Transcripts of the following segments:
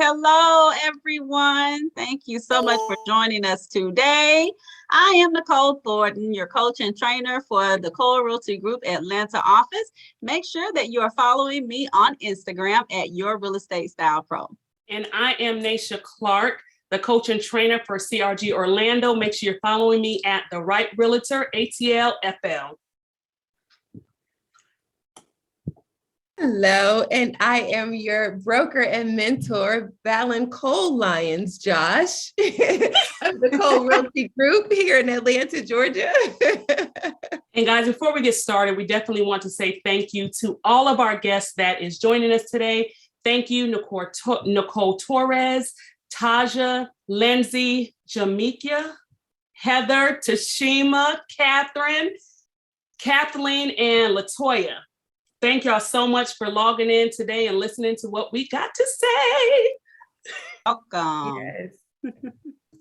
Hello, everyone. Thank you so much for joining us today. I am Nicole Thornton, your coach and trainer for the Cole Realty Group Atlanta office. Make sure that you are following me on Instagram at Your Real Estate Style Pro. And I am Naysha Clark, the coach and trainer for CRG Orlando. Make sure you're following me at The Right Realtor, ATL FL. Hello, and I am your broker and mentor, Valyn Lyons, Josh, of the Cole Realty Group here in Atlanta, Georgia. And guys, before we get started, we definitely want to say thank you to all of our guests that is joining us today. Thank you, Nicole Torres, Taja, Lindsay, Jamaica, Heather, Tashima, Catherine, Kathleen, and Latoya. Thank y'all so much for logging in today and listening to what we got to say. Welcome. Yes.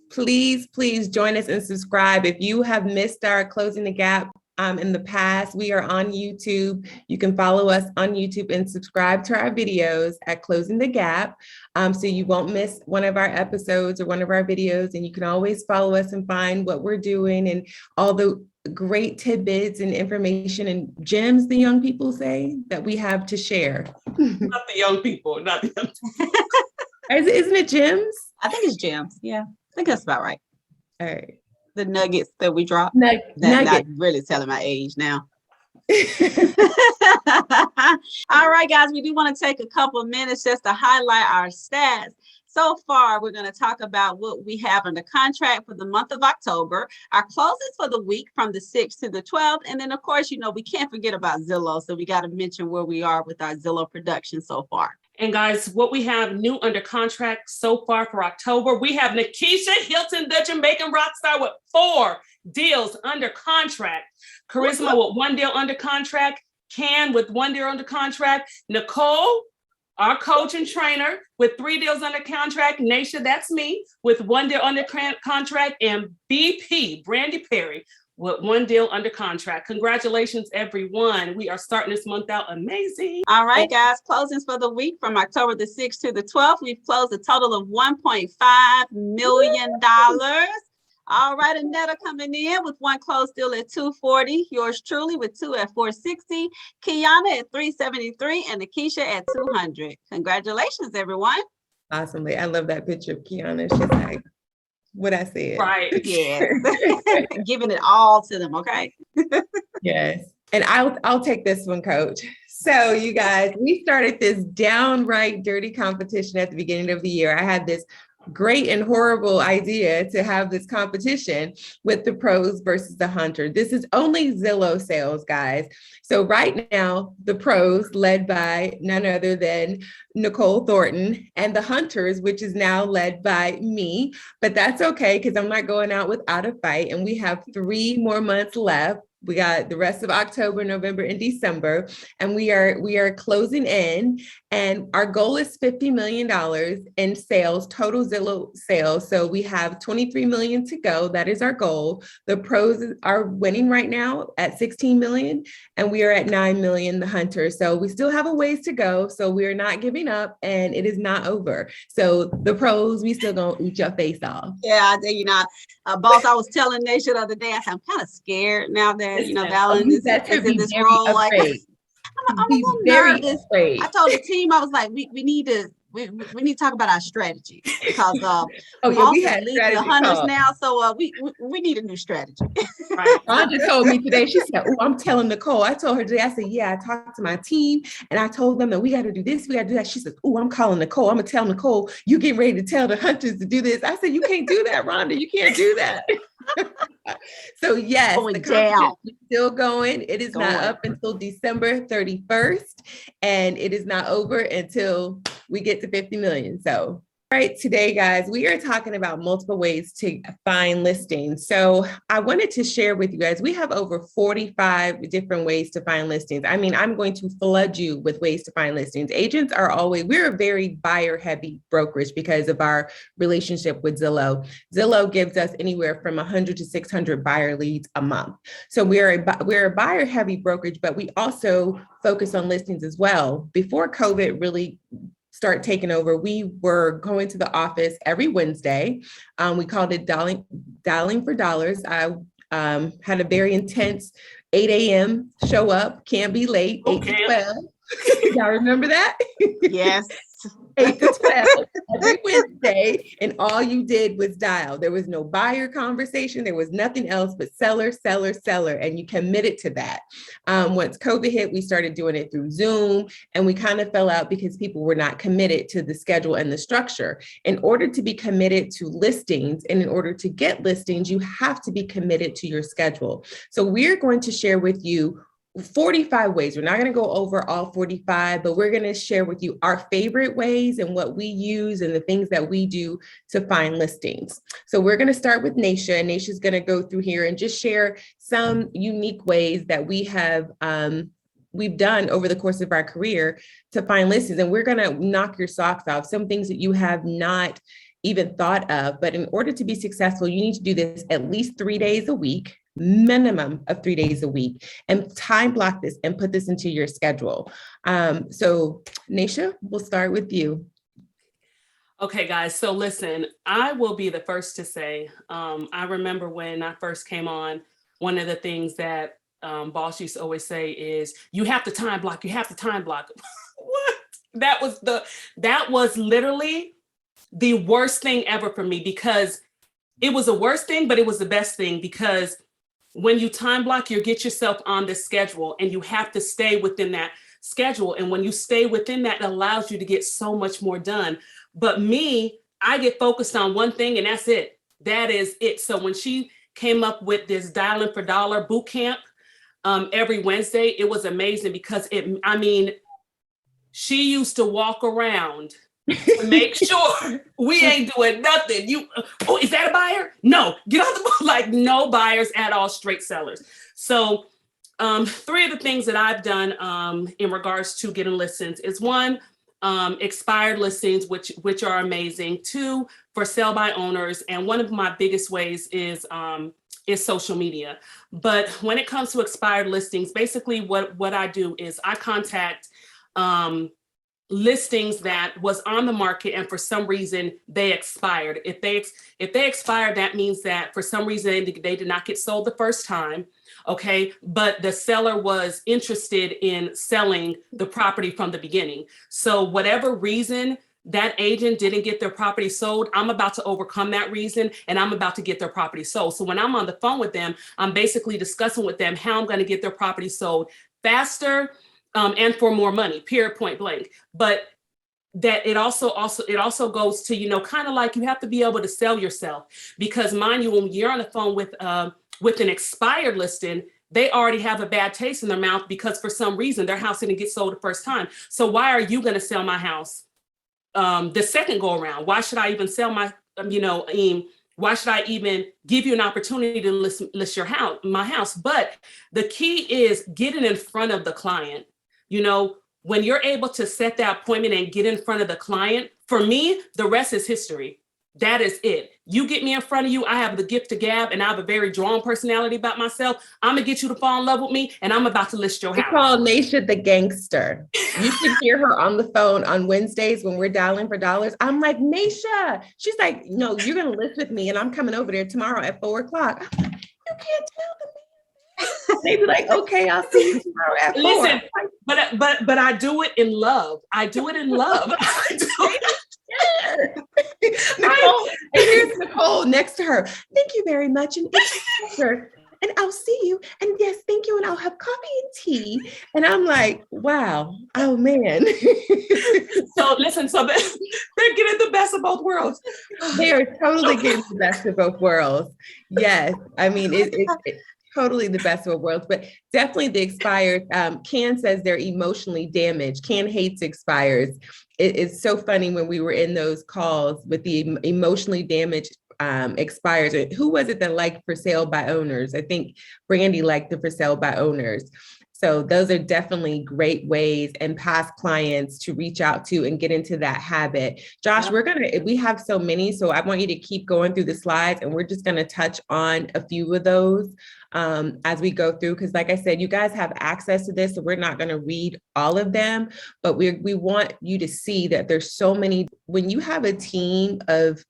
Please join us and subscribe. If you have missed our Closing the Gap in the past, we are on YouTube. You can follow us on YouTube and subscribe to our videos at Closing the Gap, so you won't miss one of our episodes or one of our videos. And you can always follow us and find what we're doing and all the great tidbits and information and gems, the young people say, that we have to share. Not the young people, not the young people. Isn't it gems? I think it's gems. Yeah, I think that's about right. All right. The nuggets that we drop. Nuggets. Not really telling my age now. All right, guys, we do want to take a couple of minutes just to highlight our stats. So far, we're going to talk about what we have under contract for the month of October, our closings for the week from the 6th to the 12th. And then, of course, we can't forget about Zillow. So we got to mention where we are with our Zillow production so far. And guys, what we have new under contract so far for October, we have Nikisha Hilton, the Jamaican rock star, with 4 deals under contract. Charisma with 1 deal under contract. Can with 1 deal under contract. Nicole, our coach and trainer, with 3 deals under contract. Naysha, that's me, with 1 deal under contract. And BP, Brandy Perry, with 1 deal under contract. Congratulations, everyone. We are starting this month out amazing. All right, guys, closings for the week from October the 6th to the 12th. We've closed a total of $1.5 million. All right, Annetta coming in with 1 closed deal at $240. Yours truly with 2 at $460. Kiana at $373 and Nikisha at $200. Congratulations, everyone. Awesomely. I love that picture of Kiana. She's like what I said. Right. Yeah. Giving it all to them, okay? Yes. And I'll take this one, Coach. So you guys, we started this downright dirty competition at the beginning of the year. I had this great and horrible idea to have this competition with the pros versus the hunter. This is only Zillow sales, guys. So right now, the pros led by none other than Nicole Thornton, and the hunters, which is now led by me, but that's okay because I'm not going out without a fight. And we have 3 more months left. We got the rest of October, November, and December, and we are closing in, and our goal is $50 million in sales, total Zillow sales. So we have 23 million to go. That is our goal. The pros are winning right now at 16 million, and we are at 9 million, the hunters. So we still have a ways to go. So we are not giving up, and it is not over. So the pros, we still gonna eat your face off. Yeah, boss, I was telling Naysha the other day, I said, I'm kind of scared now that, Valyn is in this role. Like, I'm a little nervous. Afraid. I told the team, I was like, we need to talk about our strategy because we had the hunters now, so we need a new strategy. Right. Anja told me today, she said, I'm telling Nicole. I told her today, I said, I talked to my team and I told them that we got to do this, we got to do that. She says, I'm calling Nicole. I'm going to tell Nicole, you get ready to tell the hunters to do this. I said, you can't do that, Rhonda. You can't do that. So yes, the competition is still going. It is not up until December 31st, and it is not over until we get to 50 million. So All right, today, guys, we are talking about multiple ways to find listings. So I wanted to share with you guys, we have over 45 different ways to find listings. I mean, I'm going to flood you with ways to find listings. Agents are always, we're a very buyer heavy brokerage because of our relationship with Zillow. Zillow gives us anywhere from 100 to 600 buyer leads a month. So we're a buyer heavy brokerage, but we also focus on listings as well. Before COVID really start taking over, we were going to the office every Wednesday. We called it dialing for dollars. I had a very intense 8 a.m. show up, can't be late, 8 to 12. Y'all remember that? Yes. 8 to 12 every Wednesday, and all you did was dial. There was no buyer conversation. There was nothing else but seller, seller, seller, and you committed to that. Once COVID hit, we started doing it through Zoom, and we kind of fell out because people were not committed to the schedule and the structure. In order to be committed to listings, and in order to get listings, you have to be committed to your schedule. So we're going to share with you 45 ways. We're not going to go over all 45, but we're going to share with you our favorite ways and what we use and the things that we do to find listings. So we're going to start with Naysha, and Naysha's going to go through here and just share some unique ways that we have we've done over the course of our career to find listings. And we're going to knock your socks off, some things that you have not even thought of. But in order to be successful, you need to do this at least 3 days a week, minimum of 3 days a week, and time block this and put this into your schedule. So Naysha, we'll start with you. Okay, guys. So listen, I will be the first to say, I remember when I first came on, one of the things that boss used to always say is, you have to time block, you have to time block. What? That was literally the worst thing ever for me, because it was the worst thing, but it was the best thing, because when you time block, you get yourself on the schedule, and you have to stay within that schedule. And when you stay within that, it allows you to get so much more done. But me, I get focused on one thing, and that's it. That is it. So when she came up with this dialing for dollar boot camp every Wednesday, it was amazing, because she used to walk around to make sure we ain't doing nothing. Oh, is that a buyer? No, get on the boat. Like, no buyers at all, straight sellers. So 3 of the things that I've done in regards to getting listings is 1, expired listings, which are amazing. 2, for sale by owners. And one of my biggest ways is social media. But when it comes to expired listings, basically what I do is I contact listings that was on the market, and for some reason they expired. If they expired, that means that for some reason they did not get sold the first time. Okay, but the seller was interested in selling the property from the beginning. So whatever reason that agent didn't get their property sold, I'm about to overcome that reason, and I'm about to get their property sold. So when I'm on the phone with them, I'm basically discussing with them how I'm going to get their property sold faster, and for more money, period, point blank. But that it also goes to, kind of like, you have to be able to sell yourself, because mind you, when you're on the phone with an expired listing, they already have a bad taste in their mouth, because for some reason their house didn't get sold the first time. So why are you going to sell my house the second go around? Why should I even sell why should I even give you an opportunity to list my house? But the key is getting in front of the client. When you're able to set that appointment and get in front of the client, for me, the rest is history. That is it. You get me in front of you, I have the gift of gab, and I have a very drawn personality about myself. I'm going to get you to fall in love with me, and I'm about to list your house. We call Naysha the gangster. You can hear her on the phone on Wednesdays when we're dialing for dollars. I'm like, Naysha. She's like, no, you're going to list with me, and I'm coming over there tomorrow at 4:00. I'm like, you can't tell them. They be like, okay, I'll see you tomorrow at 4:00. Listen, but I do it in love. I do it in love. Nicole, and here's Nicole next to her. Thank you very much, and it's a pleasure. And I'll see you. And yes, thank you. And I'll have coffee and tea. And I'm like, wow, oh man. So listen, they're getting the best of both worlds. They are totally getting the best of both worlds. Yes, I mean it's totally the best of both worlds, but definitely the expired. Can says they're emotionally damaged. Can hates expires. It's so funny when we were in those calls with the emotionally damaged expires. Who was it that liked for sale by owners? I think Brandy liked the for sale by owners. So those are definitely great ways and past clients to reach out to and get into that habit. Josh, we have so many, so I want you to keep going through the slides, and we're just going to touch on a few of those. as we go through. Because like I said, you guys have access to this, so we're not going to read all of them, but we want you to see that there's so many. When you have a team of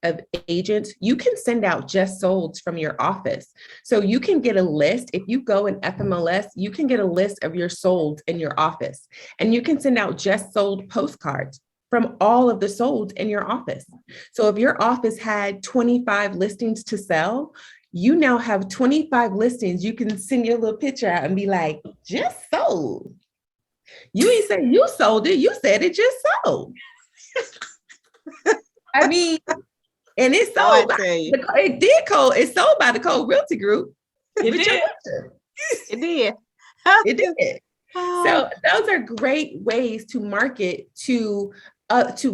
agents, you can send out just solds from your office. So you can get a list. If you go in FMLS, you can get a list of your solds in your office, and you can send out just sold postcards from all of the solds in your office. So if your office had 25 listings to sell, you now have 25 listings. You can send your little picture out and be like, just sold. You ain't say you sold it. You said it just sold. I mean, and it's sold. It's sold by the Cole Realty Group. It did. It did. It did. So those are great ways to market to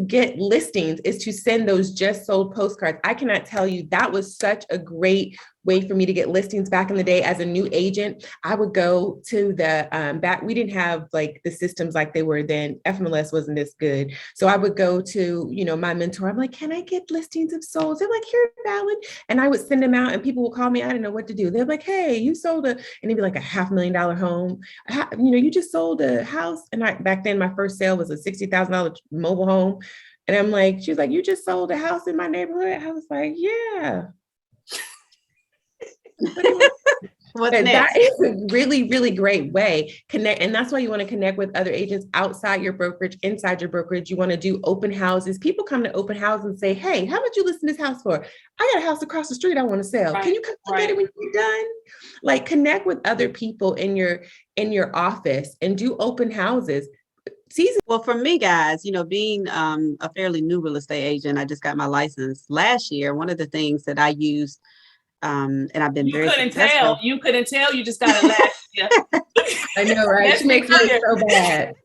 get listings, is to send those just sold postcards. I cannot tell you, that was such a great way for me to get listings back in the day as a new agent. I would go to the we didn't have like the systems like they were then. FMLS wasn't this good. So I would go to, my mentor. I'm like, can I get listings of solds? They're like, here, Valyn. And I would send them out and people would call me. I didn't know what to do. They're like, hey, you sold and it'd be like $500,000 home. You just sold a house. And back then my first sale was a $60,000 mobile home. And I'm like, she was like, you just sold a house in my neighborhood? I was like, yeah. That is a really, really great way. Connect. And that's why you want to connect with other agents outside your brokerage, inside your brokerage. You want to do open houses. People come to open houses and say, hey, how much you listing this house for? I got a house across the street I want to sell. Can you come look at it when you're done? Like, connect with other people in your office and do open houses. Well, for me, guys, being a fairly new real estate agent, I just got my license last year. One of the things that I used, and I've been very successful. You couldn't tell. You just got it last year. I know, right? She makes me so bad.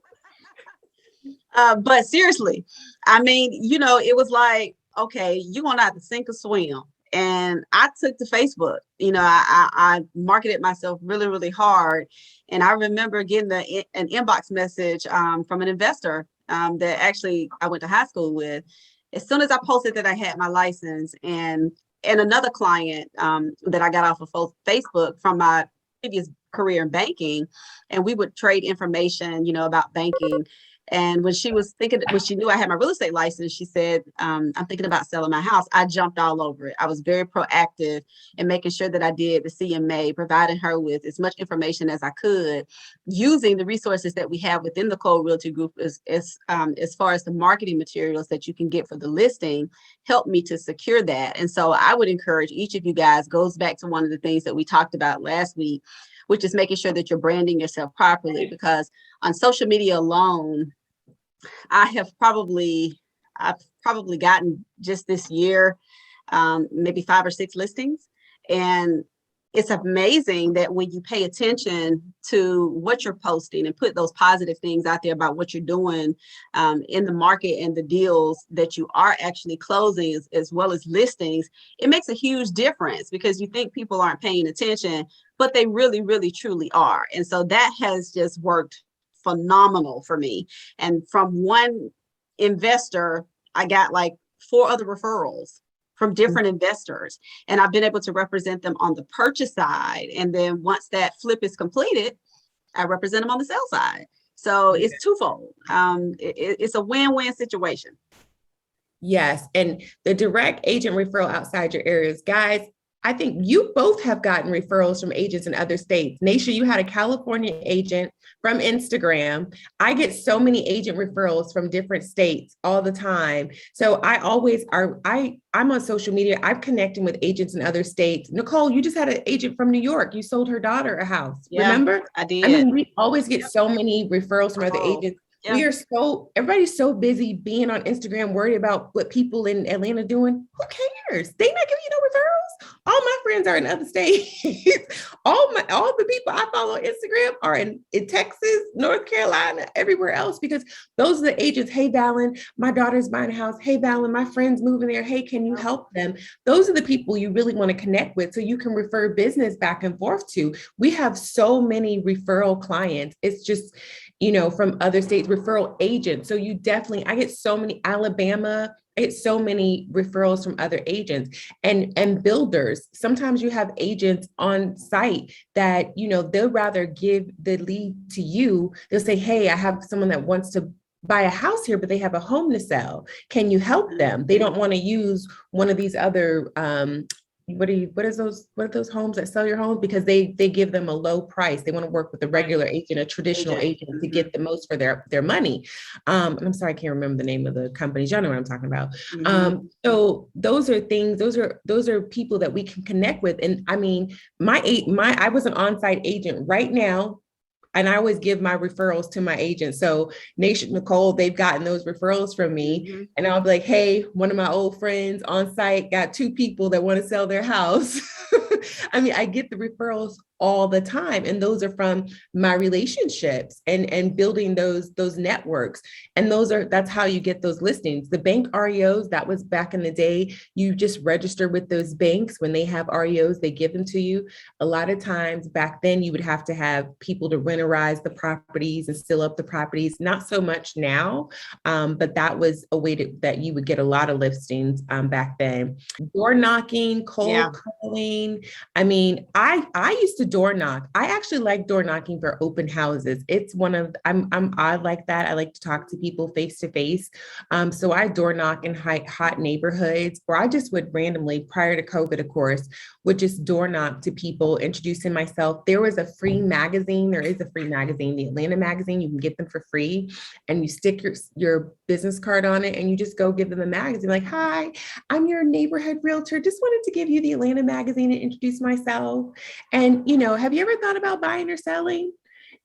But seriously, I mean, it was like, okay, you're going to have to sink or swim. And I took to Facebook. I marketed myself really, really hard. And I remember getting an inbox message from an investor that actually I went to high school with. As soon as I posted that I had my license, and another client that I got off of Facebook from my previous career in banking, and we would trade information, about banking. And when she knew I had my real estate license, she said, I'm thinking about selling my house. I jumped all over it. I was very proactive in making sure that I did the CMA, providing her with as much information as I could, using the resources that we have within the Cole Realty Group as far as the marketing materials that you can get for the listing, helped me to secure that. And so I would encourage each of you guys, goes back to one of the things that we talked about last week, which is making sure that you're branding yourself properly, because on social media alone, I've probably gotten just this year, maybe 5 or 6 listings. And it's amazing that when you pay attention to what you're posting and put those positive things out there about what you're doing in the market and the deals that you are actually closing, as well as listings, it makes a huge difference, because you think people aren't paying attention, but they really, really, truly are. And so that has just worked phenomenal for me. And from one investor, I got like 4 other referrals from different investors, and I've been able to represent them on the purchase side. And then once that flip is completed, I represent them on the sell side. So it's twofold. It's a win-win situation. Yes. And the direct agent referral outside your areas, guys, I think you both have gotten referrals from agents in other states. Naysha, you had a California agent from Instagram. I get so many agent referrals from different states all the time. So I'm on social media. I'm connecting with agents in other states. Nicole, you just had an agent from New York. You sold her daughter a house. Yeah, remember? I did. I mean, we always get so many referrals from other agents. Yeah. Everybody's so busy being on Instagram, worried about what people in Atlanta doing. Who cares? They not giving you no referrals. All my friends are in other states. all the people I follow on Instagram are in Texas, North Carolina, everywhere else, because those are the agents. Hey, Valyn, my daughter's buying a house. Hey, Valyn, my friend's moving there. Hey, can you help them? Those are the people you really want to connect with, so you can refer business back and forth to. We have so many referral clients. It's just, from other states, referral agents. So I get so many Alabama it's so many referrals from other agents and builders. Sometimes you have agents on site that, they'll rather give the lead to you. They'll say, hey, I have someone that wants to buy a house here, but they have a home to sell. Can you help them? They don't want to use one of these other, what are those homes that sell your homes, because they give them a low price. They want to work with a regular agent, a traditional agent to get the most for their money. And I'm sorry, I can't remember the name of the companies. Y'all know what I'm talking about. So those are things, those are people that we can connect with. And I mean, I was an on-site agent right now. And I always give my referrals to my agent. So Naysha, Nicole, they've gotten those referrals from me. And I'll be like, hey, one of my old friends on site got 2 people that want to sell their house. I mean, I get the referrals all the time. And those are from my relationships and building those networks. And that's how you get those listings. The bank REOs, that was back in the day. You just register with those banks. When they have REOs, they give them to you. A lot of times back then, you would have to have people to renterize the properties and seal up the properties. Not so much now, but that was a way that you would get a lot of listings back then. Door knocking, cold calling. I mean, I used to door knock. I actually like door knocking for open houses. It's I like that. I like to talk to people face to face. So I door knock in hot neighborhoods, or I just would randomly, prior to COVID, of course, would just door knock to people, introducing myself. There is a free magazine, the Atlanta magazine. You can get them for free, and you stick your business card on it, and you just go give them a magazine like, hi, I'm your neighborhood realtor. Just wanted to give you the Atlanta magazine and introduce myself. And, have you ever thought about buying or selling?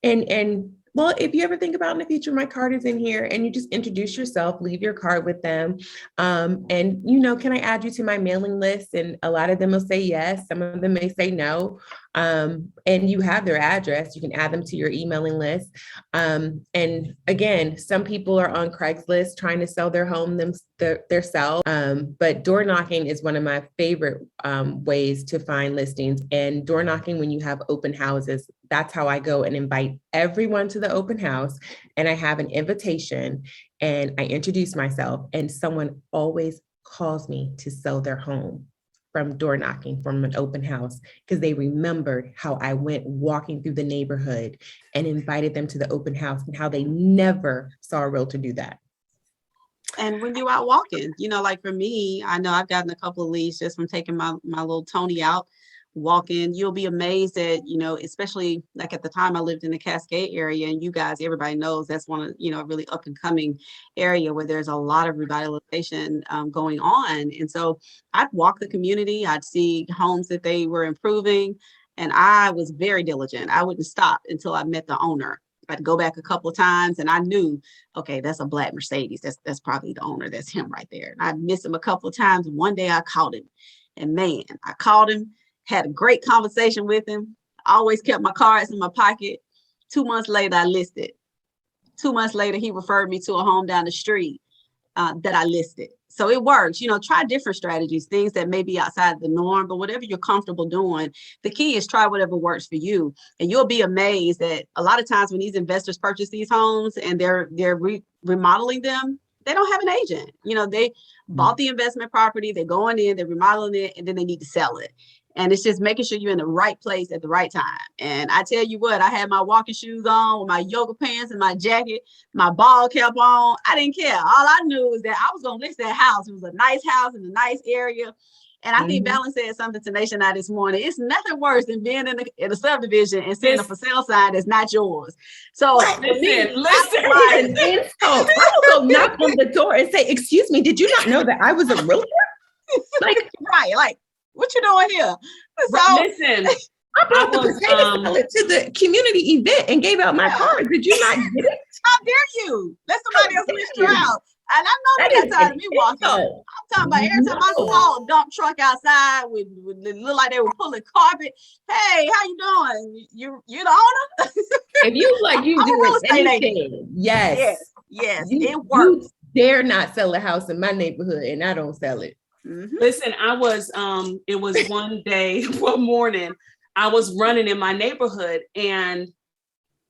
And well, if you ever think about in the future, my card is in here, and you just introduce yourself, leave your card with them. And, can I add you to my mailing list? And a lot of them will say yes. Some of them may say no. And you have their address. You can add them to your emailing list. And again, some people are on Craigslist trying to sell their home themselves. But door knocking is one of my favorite ways to find listings. And door knocking when you have open houses, that's how I go and invite everyone to the open house. And I have an invitation and I introduce myself, and someone always calls me to sell their home from door knocking from an open house, because they remembered how I went walking through the neighborhood and invited them to the open house, and how they never saw a realtor do that. And when you're out walking, like for me, I know I've gotten a couple of leads just from taking my little Tony out walking. You'll be amazed at, especially like at the time I lived in the Cascade area, and you guys, everybody knows that's one of, a really up and coming area where there's a lot of revitalization going on. And so I'd walk the community, I'd see homes that they were improving, and I was very diligent. I wouldn't stop until I met the owner. I'd go back a couple of times, and I knew, okay, that's a black Mercedes. That's probably the owner. That's him right there. And I'd miss him a couple of times. One day I called him, and man, I called him, had a great conversation with him. I always kept my cards in my pocket. 2 months later, I listed. 2 months later, he referred me to a home down the street that I listed. So it works. Try different strategies, things that may be outside the norm, but whatever you're comfortable doing, the key is try whatever works for you. And you'll be amazed that a lot of times when these investors purchase these homes and they're remodeling them, they don't have an agent. They bought the investment property, they're going in, they're remodeling it, and then they need to sell it. And it's just making sure you're in the right place at the right time. And I tell you what, I had my walking shoes on with my yoga pants and my jacket, my ball cap on. I didn't care. All I knew was that I was going to list that house. It was a nice house in a nice area. And I think Valyn said something to Naysha and I this morning. It's nothing worse than being in a subdivision and seeing a for sale sign that's not yours. So listen. I will go knock on the door and say, excuse me, did you not know that I was a realtor? Like, what you doing here? So, listen, I brought the potato salad to the community event and gave out my card. Did you not get it? How dare you? Let somebody else list you out. And I know that tired of me walking. I'm talking about every time I saw a dump truck outside with it looked like they were pulling carpet. Hey, how you doing? You the owner? If you like you doing anything, yes, it works. You dare not sell a house in my neighborhood, and I don't sell it. Listen, I was, it was one morning, I was running in my neighborhood, and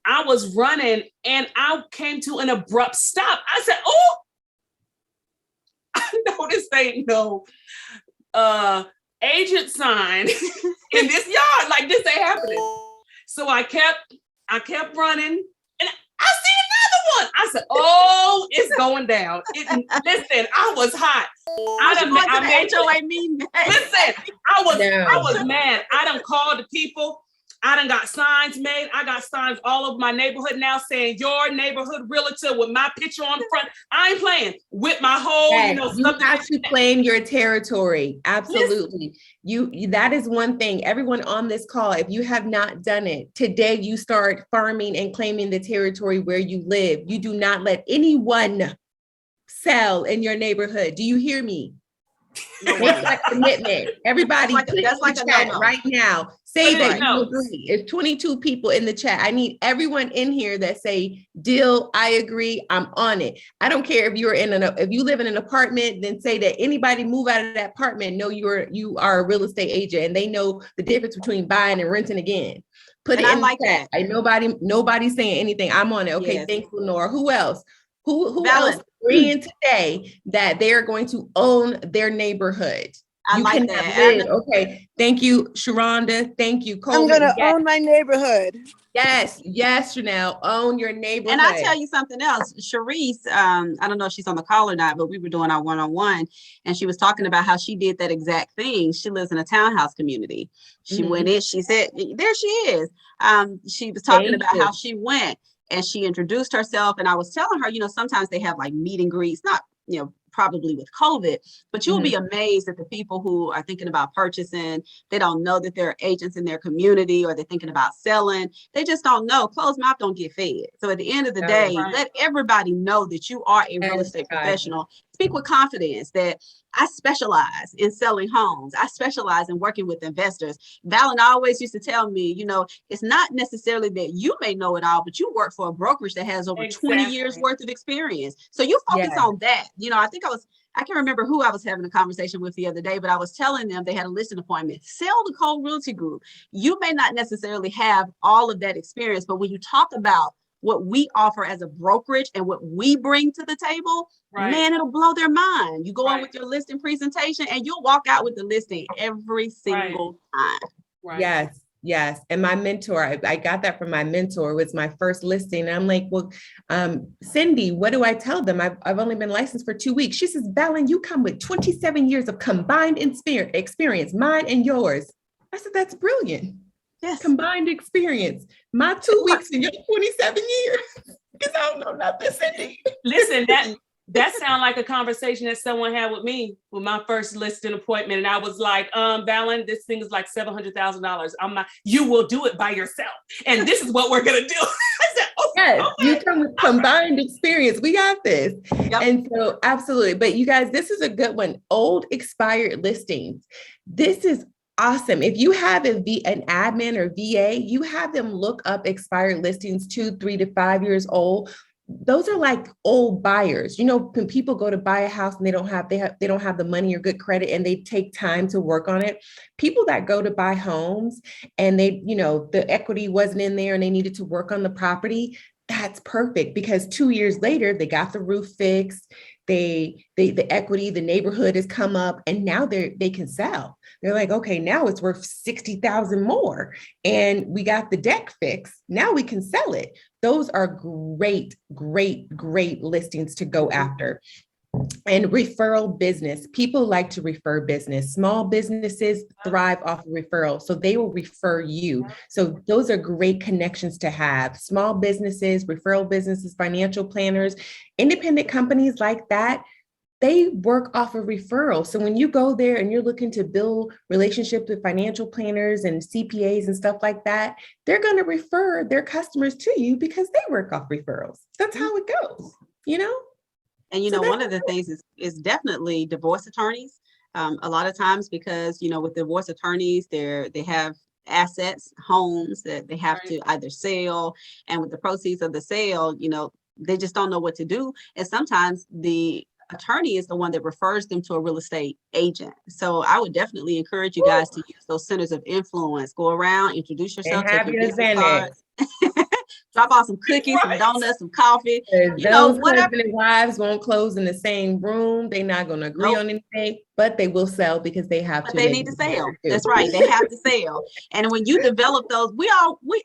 I was running and I came to an abrupt stop. I said, oh, no, this ain't no agent sign in this yard. Like this ain't happening. So I kept running, and I see another one. I said, "Oh, it's going down." Listen, I was hot. I made HOA meeting. Listen, I was mad. I done called the people. I done got signs made. I got signs all over my neighborhood now saying your neighborhood realtor with my picture on the front. I ain't playing with my whole, yes, you have to claim your territory. Absolutely. You that is one thing. Everyone on this call, if you have not done it, today you start farming and claiming the territory where you live. You do not let anyone sell in your neighborhood. Do you hear me? Make that commitment. Everybody, that's like a chat right now. Say that you agree. It's 22 people in the chat. I need everyone in here that say, "Deal, I agree, I'm on it." I don't care if if you live in an apartment, then say that anybody move out of that apartment, know you are a real estate agent, and they know the difference between buying and renting again. Put it in the chat. Nobody's saying anything. I'm on it. Okay, thanks, Lenore. Who else? Who else agreeing today that they are going to own their neighborhood? I you like that. Okay, thank you, Sharonda. Thank you, Cole. I'm gonna own my neighborhood. Yes, Chanel, own your neighborhood. And I tell you something else, Sharice, I don't know if she's on the call or not, but we were doing our one-on-one, and she was talking about how she did that exact thing. She lives in a townhouse community. She went in, she said, there she is. She was talking about how she went and she introduced herself. And I was telling her, sometimes they have like meet and greets, not, probably with COVID, but you'll be amazed at the people who are thinking about purchasing. They don't know that there are agents in their community, or they're thinking about selling. They just don't know. Closed mouth don't get fed. So at the end of the day, let everybody know that you are a real estate professional. Speak with confidence that I specialize in selling homes. I specialize in working with investors. Valyn always used to tell me, it's not necessarily that you may know it all, but you work for a brokerage that has over 20 years worth of experience. So you focus on that. I can't remember who I was having a conversation with the other day, but I was telling them they had a listing appointment. Sell the Cole Realty Group. You may not necessarily have all of that experience, but when you talk about what we offer as a brokerage and what we bring to the table, man, it'll blow their mind. You go in with your listing presentation and you'll walk out with the listing every single time. Yes. And my mentor, I got that from my mentor. It was my first listing. And I'm like, well, Cindy, what do I tell them? I've only been licensed for 2 weeks. She says, Valyn, you come with 27 years of combined experience, mine and yours. I said, that's brilliant. Yes. Combined experience. My 2 weeks and your 27 years. Because I don't know nothing, Cindy. Listen, that sounds like a conversation that someone had with me with my first listing appointment. And I was like, Valyn, this thing is like $700,000. I'm not, you will do it by yourself. And this is what we're going to do. I said, yes, you come with combined experience. We got this. And so absolutely. But you guys, this is a good one. Old expired listings. This is awesome. If you have an admin or VA, you have them look up expired listings 2, 3 to 5 years old. Those are like old buyers. When people go to buy a house and they don't have the money or good credit and they take time to work on it. People that go to buy homes and the equity wasn't in there and they needed to work on the property. That's perfect because 2 years later, they got the roof fixed. The equity, the neighborhood has come up and now they can sell. They're like, okay, now it's worth 60,000 more and we got the deck fixed. Now we can sell it. Those are great listings to go after. And referral business. People like to refer business. Small businesses thrive off of referral. So they will refer you. So those are great connections to have. Small businesses, referral businesses, financial planners, independent companies like that, they work off of referral. So when you go there and you're looking to build relationships with financial planners and CPAs and stuff like that, they're going to refer their customers to you because they work off referrals. That's how it goes, And one of the things is definitely divorce attorneys. A lot of times because, with divorce attorneys, they have assets, homes that they have to either sell. And with the proceeds of the sale, they just don't know what to do. And sometimes the attorney is the one that refers them to a real estate agent. So I would definitely encourage you guys to use those centers of influence. Go around, introduce yourself, take your business cards. Drop off some cookies, some Right. donuts, some coffee, Those whatever. husband and wives won't close in the same room. They're not going to agree Nope. on anything, but they will sell because they have But to. they need to sell. That's right. They have to sell. And when you develop those, we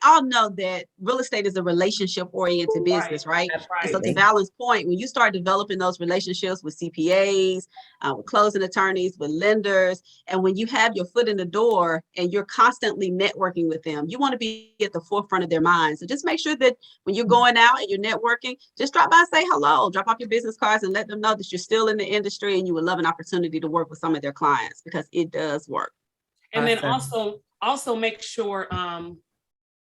all know that real estate is a relationship-oriented business, right? That's And so right. to Valyn's point, when you start developing those relationships with CPAs, with closing attorneys, with lenders, and when you have your foot in the door and you're constantly networking with them, you want to be at the forefront of their minds. So just make sure that when you're going out and you're networking, just drop by and say hello, drop off your business cards and let them know that you're still in the industry and you would love an opportunity to work with some of their clients, because it does work. And then Awesome. also make sure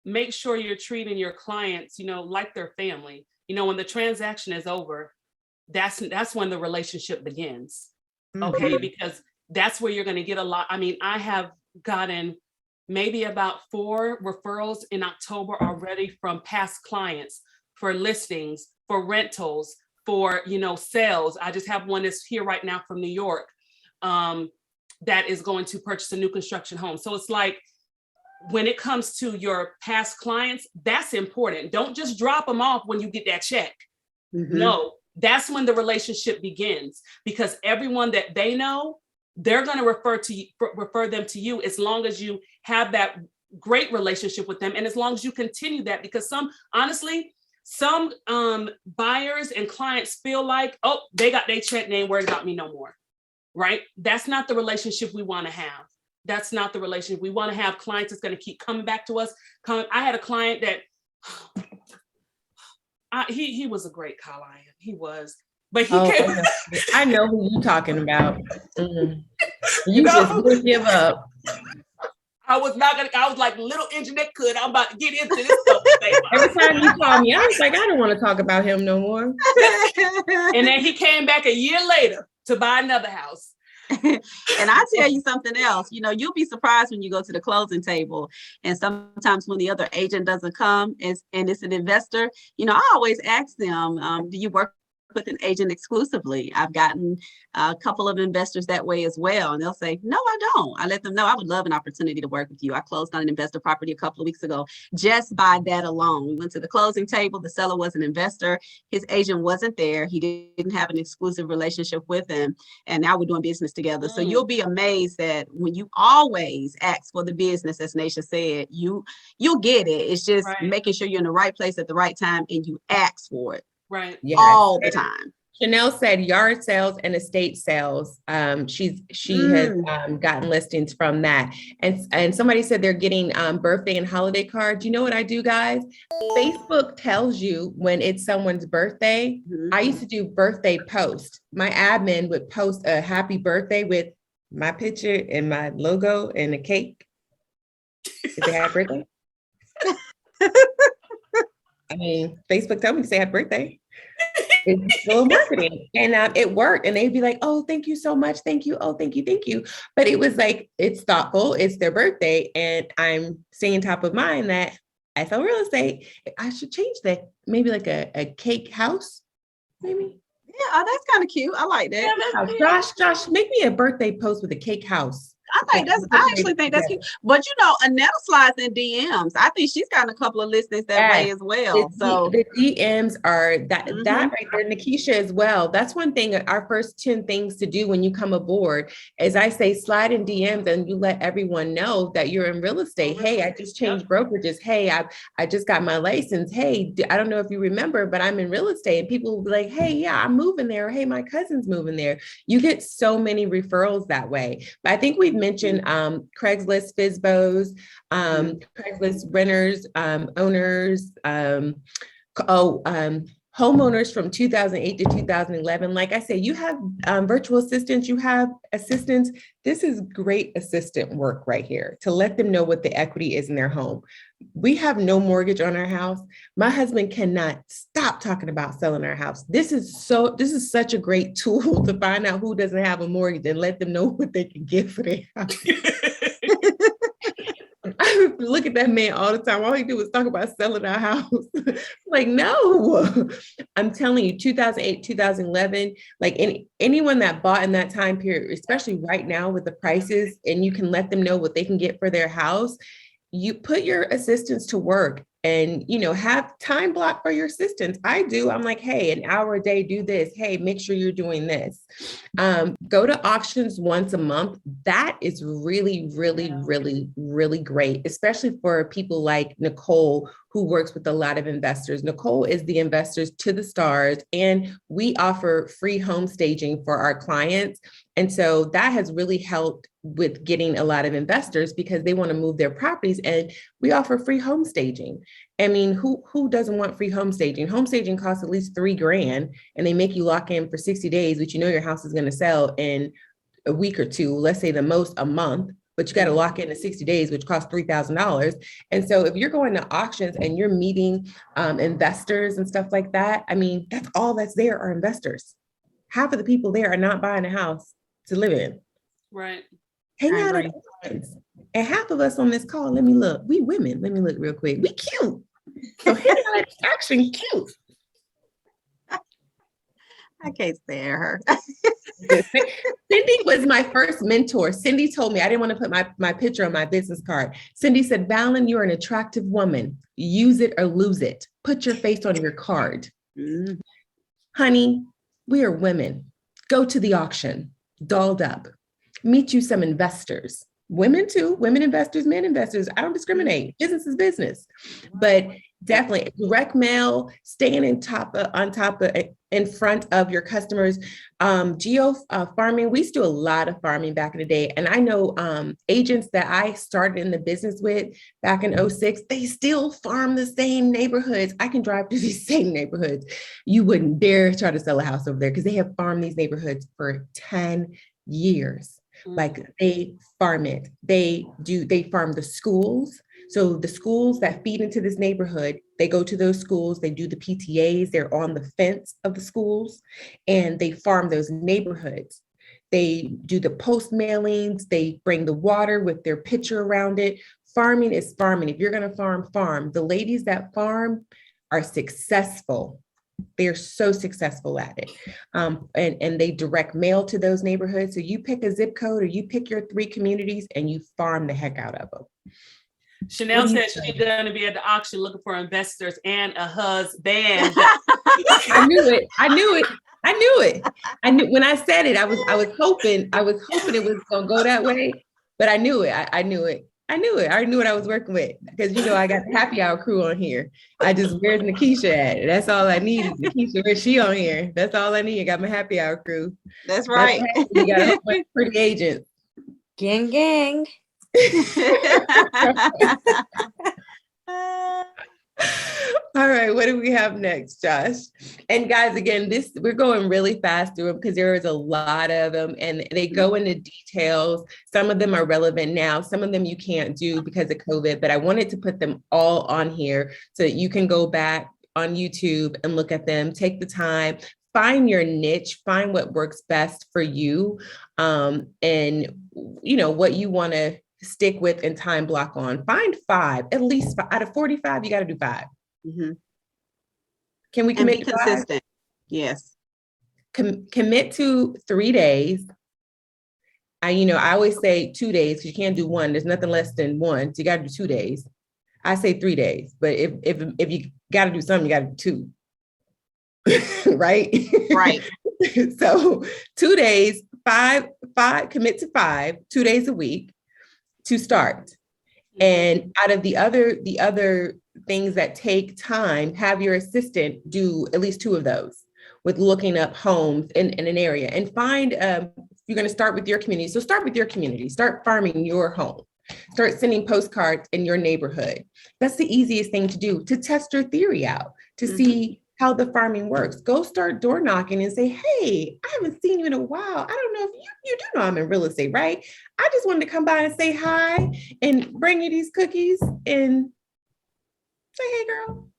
you're treating your clients, like their family. When the transaction is over, that's when the relationship begins. Okay, Mhm. because that's where you're going to get a lot. I mean, I have gotten maybe about 4 referrals in October already from past clients for listings, for rentals, for sales. I just have one that's here right now from New York, that is going to purchase a new construction home. So it's like, when it comes to your past clients, that's important. Don't just drop them off when you get that check. Mhm. No, that's when the relationship begins, because everyone that they know, they're going to refer them to you, as long as you have that great relationship with them, and as long as you continue that. Because some buyers and clients feel like, oh, they got their check, they ain't worried about me no more. Right? That's not the relationship we want to have. That's not the relationship. We want to have clients that's going to keep coming back to us. I had a client that he was a great client. He was, but he came. I know who you're talking about. Mm. You just wouldn't give up. I was like little engine that could. I'm about to get into this stuff today. Every time you call me, I was like, I don't want to talk about him no more. And then he came back a year later to buy another house. And I tell you something else, you'll be surprised when you go to the closing table, and sometimes when the other agent doesn't come and it's an investor, I always ask them, do you work with an agent exclusively? I've gotten a couple of investors that way as well, and they'll say, no, I don't. I let them know I would love an opportunity to work with you. I closed on an investor property a couple of weeks ago just by that alone. We went to the closing table. The seller was an investor. His agent wasn't there. He didn't have an exclusive relationship with him, and now we're doing business together. So you'll be amazed that when you always ask for the business, as Naysha said, you'll get it. It's just making sure you're in the right place at the right time and you ask for it. Right. Yes. All the time. Chanel said yard sales and estate sales. She has gotten listings from that. And somebody said they're getting birthday and holiday cards. You know what I do, guys? Facebook tells you when it's someone's birthday. Mhm. I used to do birthday post. My admin would post a happy birthday with my picture and my logo and a cake if they had birthday. I mean, Facebook told me to say happy birthday. It's little marketing, and it worked. And they'd be like, "Oh, thank you so much, thank you. Oh, thank you." But it was like, it's thoughtful. It's their birthday, and I'm staying top of mind that I sell real estate. I should change that. Maybe like a cake house, maybe. Yeah, that's kind of cute. I like that. Yeah, Josh, make me a birthday post with a cake house. I actually think that's cute. But Annetta slides in DMs. I think she's gotten a couple of listings that way as well. The DMs are that right there, Nikisha as well. That's one thing. Our first 10 things to do when you come aboard is I say slide in DMs and you let everyone know that you're in real estate. Hey, I just changed brokerages. Hey, I just got my license. Hey, I don't know if you remember, but I'm in real estate. And people will be like, hey, yeah, I'm moving there. Hey, my cousin's moving there. You get so many referrals that way. But I think we've mentioned Craigslist FSBOs, Craigslist renters, owners, homeowners from 2008 to 2011. Like I said, you have virtual assistants, you have assistants. This is great assistant work right here to let them know what the equity is in their home. We have no mortgage on our house. My husband cannot stop talking about selling our house. This is such a great tool to find out who doesn't have a mortgage and let them know what they can get for their house. I look at that man all the time. All he do is talk about selling our house. Like, no, I'm telling you, 2008, 2011, like anyone that bought in that time period, especially right now with the prices, and you can let them know what they can get for their house. You put your assistants to work. and, have time block for your assistants. I do. I'm like, hey, an hour a day, do this. Hey, make sure you're doing this. Go to auctions once a month. That is really, really, really, really great, especially for people like Nicole, who works with a lot of investors. Nicole is the investors to the stars, and we offer free home staging for our clients. And so that has really helped with getting a lot of investors because they want to move their properties, and we offer free home staging. I mean, who doesn't want free home staging? Home staging costs at least $3,000, and they make you lock in for 60 days, which your house is going to sell in a week or two, let's say the most a month, but you got to lock in 60 days, which costs $3,000. And so if you're going to auctions and you're meeting investors and stuff like that, I mean, that's all that's there are investors. Half of the people there are not buying a house to live in. Right. Hang out at auctions. And half of us on this call, let me look. We women, let me look real quick. We cute. So hang out at auction cute. I can't stand her. Cindy was my first mentor. Cindy told me I didn't want to put my picture on my business card. Cindy said, Valyn, you're an attractive woman. Use it or lose it. Put your face on your card. Mm-hmm. Honey, we are women. Go to the auction, dolled up. Meet you some investors. Women too, women investors, men investors. I don't discriminate. Business is business. But definitely direct mail, staying in front of your customers. Geo farming, we used to do a lot of farming back in the day. And I know agents that I started in the business with back in 2006, they still farm the same neighborhoods. I can drive to these same neighborhoods. You wouldn't dare try to sell a house over there because they have farmed these neighborhoods for 10 years. Like they farm it. They farm the schools. So the schools that feed into this neighborhood, they go to those schools, they do the PTAs, they're on the fence of the schools, and they farm those neighborhoods. They do the post mailings, they bring the water with their pitcher around it. Farming is farming. If you're gonna farm. The ladies that farm are successful. They're so successful at it. And they direct mail to those neighborhoods. So you pick a zip code or you pick your 3 communities and you farm the heck out of them. Chanel says she's going to be at the auction looking for investors and a husband. I knew it. When I said it, I was hoping it was going to go that way, but I knew it. I knew it. I knew what I was working with because, I got the happy hour crew on here. Where's Nikisha at? That's all I need. Nikisha, where's she on here? That's all I need. I got my happy hour crew. That's right. You got a whole bunch of pretty agents. Gang, gang. All right, what do we have next, Josh? And guys, again, we're going really fast through them because there is a lot of them and they go into details. Some of them are relevant now. Some of them you can't do because of COVID, but I wanted to put them all on here so that you can go back on YouTube and look at them, take the time, find your niche, find what works best for you, and what you want to stick with and time block on. Find 5, at least 5. Out of 45, you got to do 5. Mm-hmm. Can we commit to consistent? 5? Yes. Commit to 3 days. I always say 2 days because you can't do 1. There's nothing less than 1. So you got to do 2 days. I say 3 days, but if you got to do something, you got to do 2. Right? Right. So 2 days, 5, commit to 5, 2 days a week to start. And out of the other things that take time, have your assistant do at least 2 of those with looking up homes in an area and find, you're going to start with your community. So start with your community, start farming your home, start sending postcards in your neighborhood. That's the easiest thing to do, to test your theory out, to see how the farming works. Go start door knocking and say, hey, I haven't seen you in a while. I don't know if you do know I'm in real estate, right? I just wanted to come by and say hi and bring you these cookies and say, hey, girl.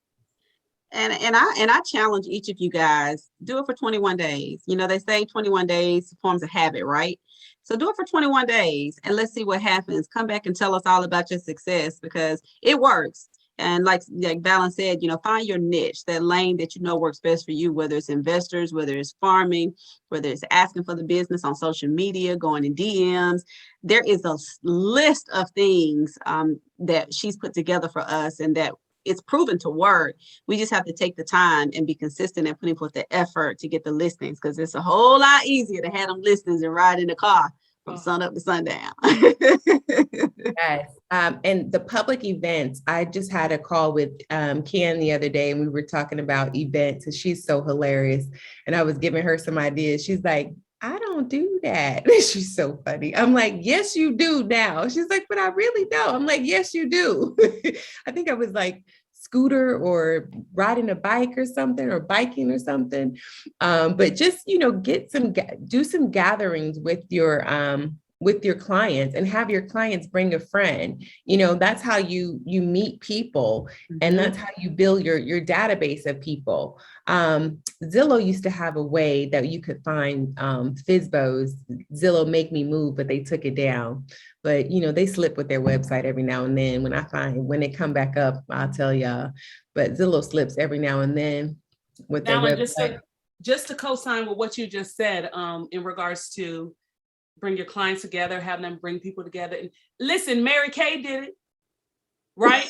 And I challenge each of you guys, do it for 21 days. They say 21 days forms a habit, right? So do it for 21 days and let's see what happens. Come back and tell us all about your success because it works. And like Valyn said, find your niche, that lane that works best for you, whether it's investors, whether it's farming, whether it's asking for the business on social media, going in DMs. There is a list of things that she's put together for us and that it's proven to work. We just have to take the time and be consistent and putting forth the effort to get the listings, because it's a whole lot easier to have them listings and ride in the car from sun up to sundown. Yes. And the public events, I just had a call with Ken the other day, and we were talking about events, and she's so hilarious. And I was giving her some ideas. She's like, I don't do that. She's so funny. I'm like, yes, you do now. She's like, but I really don't. I'm like, yes, you do. I think I was like scooter or riding a bike or something, or biking or something. But just, do some gatherings with your clients, and have your clients bring a friend. That's how you meet people, and that's how you build your database of people. Zillow used to have a way that you could find FSBOs, Zillow Make Me Move, but they took it down. But they slip with their website every now and then. When they come back up, I'll tell y'all. But Zillow slips every now and then with their website. Just to co-sign with what you just said, in regards to bring your clients together, have them bring people together. And listen, Mary Kay did it, right?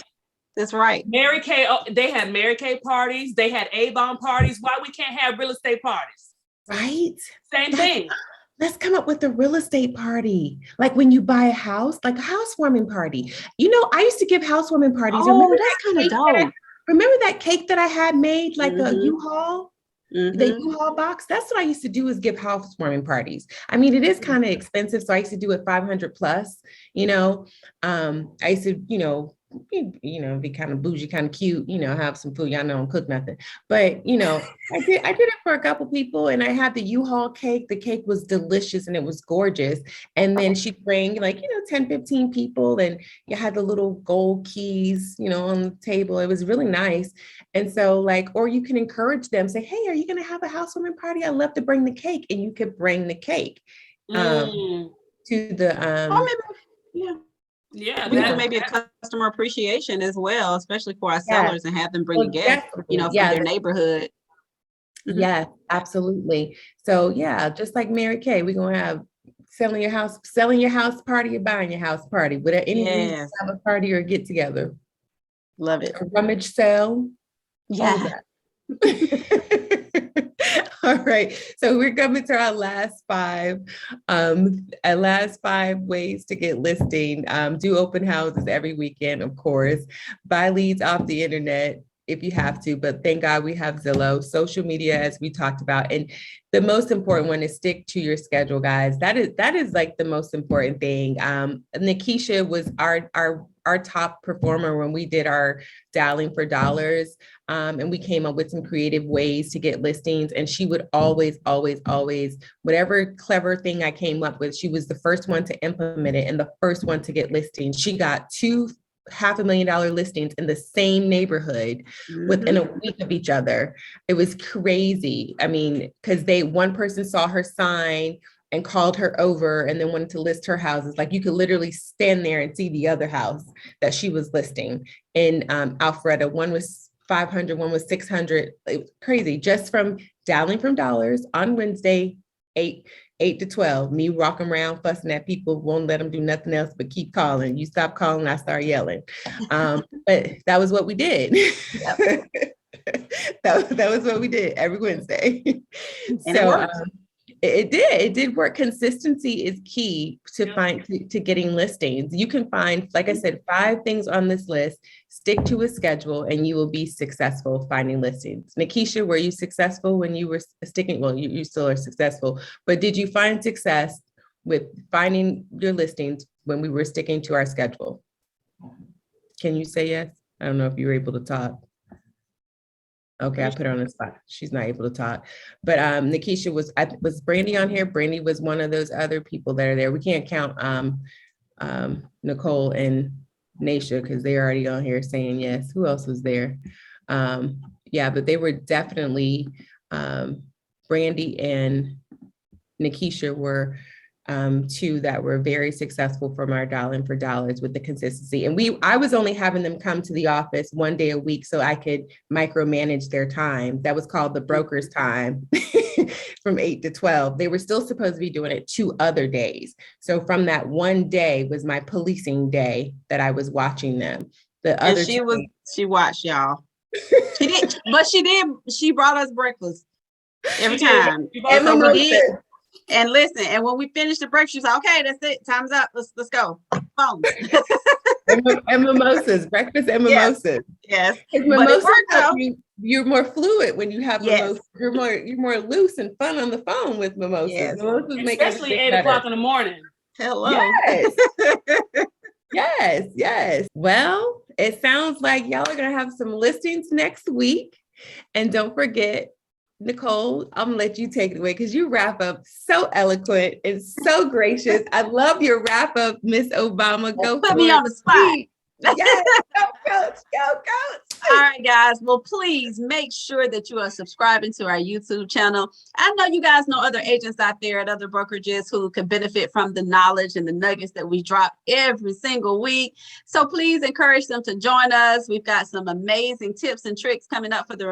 That's right. Mary Kay, they had Mary Kay parties, they had A-bomb parties. Why we can't have real estate parties? Right? Same thing. Let's come up with a real estate party. Like when you buy a house, like a housewarming party. I used to give housewarming parties. Oh, that's kind of dope. Remember that cake that I had made, like a U-Haul? The U-Haul box? That's what I used to do, is give housewarming parties. I mean, it is kind of expensive. So I used to do it 500 plus, I used to, be kind of bougie, kind of cute, have some food. Y'all know I don't cook nothing, but I did it for a couple people, and I had the U-Haul cake. The cake was delicious and it was gorgeous. And then she'd bring 10, 15 people, and you had the little gold keys, on the table. It was really nice. And so or you can encourage them, say, hey, are you going to have a housewarming party? I'd love to bring the cake. And you could bring the cake to the, Yeah, we can maybe a customer appreciation as well, especially for our sellers, and have them bring a guest, from their neighborhood. Yeah, absolutely. So just like Mary Kay, we're gonna have selling your house party, or buying your house party, whatever, any reason to have a party or get together. Love it. A rummage sale. Yeah. All right. So we're coming to our last 5 ways to get listing. Do open houses every weekend, of course. Buy leads off the internet if you have to, but thank God we have Zillow. Social media, as we talked about. And the most important one is stick to your schedule, guys. That is like the most important thing. Nikisha was our top performer when we did our dialing for dollars. And we came up with some creative ways to get listings. And she would always, whatever clever thing I came up with, she was the first one to implement it and the first one to get listings. She got 2 $500,000 listings in the same neighborhood within a week of each other. It was crazy. I mean, because one person saw her sign and called her over and then wanted to list her houses. Like you could literally stand there and see the other house that she was listing in Alpharetta. One was 500, one was 600. It was crazy, just from dialing from dollars on Wednesday, 8 to 12, me walking around fussing at people, won't let them do nothing else but keep calling. You stop calling, I start yelling. But that was what we did. Yep. that was what we did every Wednesday. And so it did work. Consistency is key to getting listings. You can find, like I said, 5 things on this list. Stick to a schedule and you will be successful finding listings. Nikisha, were you successful when you were sticking? Well, you still are successful, but did you find success with finding your listings when we were sticking to our schedule? Can you say yes? I don't know if you were able to talk. Okay, I put her on the spot. She's not able to talk. But Nikisha was Brandy on here? Brandy was one of those other people that are there. We can't count Nicole and Naysha because they're already on here saying yes. Who else was there? But they were definitely, Brandy and Nikisha were 2 that were very successful from our dialing for dollars with the consistency. And I was only having them come to the office 1 day a week so I could micromanage their time. That was called the broker's time from 8 to 12. They were still supposed to be doing it 2 other days. So from that 1 day was my policing day that I was watching them. the And other she watched y'all. She brought us breakfast every She did. time. She brought and So we mimosas. did. And listen, and when we finished the breakfast, she was like, okay, that's it. Time's up. Let's go. Boom. And mimosas, breakfast and Yes. mimosas. Yes. 'Cause But it mimosas worked help though. you're more fluid when you have Yes. mimosas. You're more loose and fun on the phone with mimosas. Yes. Mimosas make Especially everything 8 o'clock better. in the morning. Hello. Yes. Yes. Well, it sounds like y'all are gonna have some listings next week. And don't forget, Nicole, I'm gonna let you take it away because you wrap up so eloquent and so gracious. I love your wrap up, Miss Obama. Go Put for me it. on the spot. Yes, go coach, go coach. All right, guys. Well, please make sure that you are subscribing to our YouTube channel. I know you guys know other agents out there at other brokerages who could benefit from the knowledge and the nuggets that we drop every single week. So please encourage them to join us. We've got some amazing tips and tricks coming up for the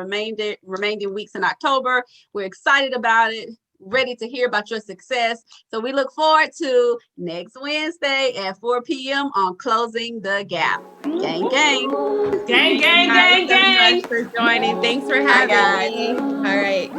remaining weeks in October. We're excited about it. Ready to hear about your success. So we look forward to next Wednesday at 4 p.m. on Closing the Gap. Gang, gang. Gang, gang, gang, Thanks so gang. much for joining. Thanks for Bye, having guys. me. All right.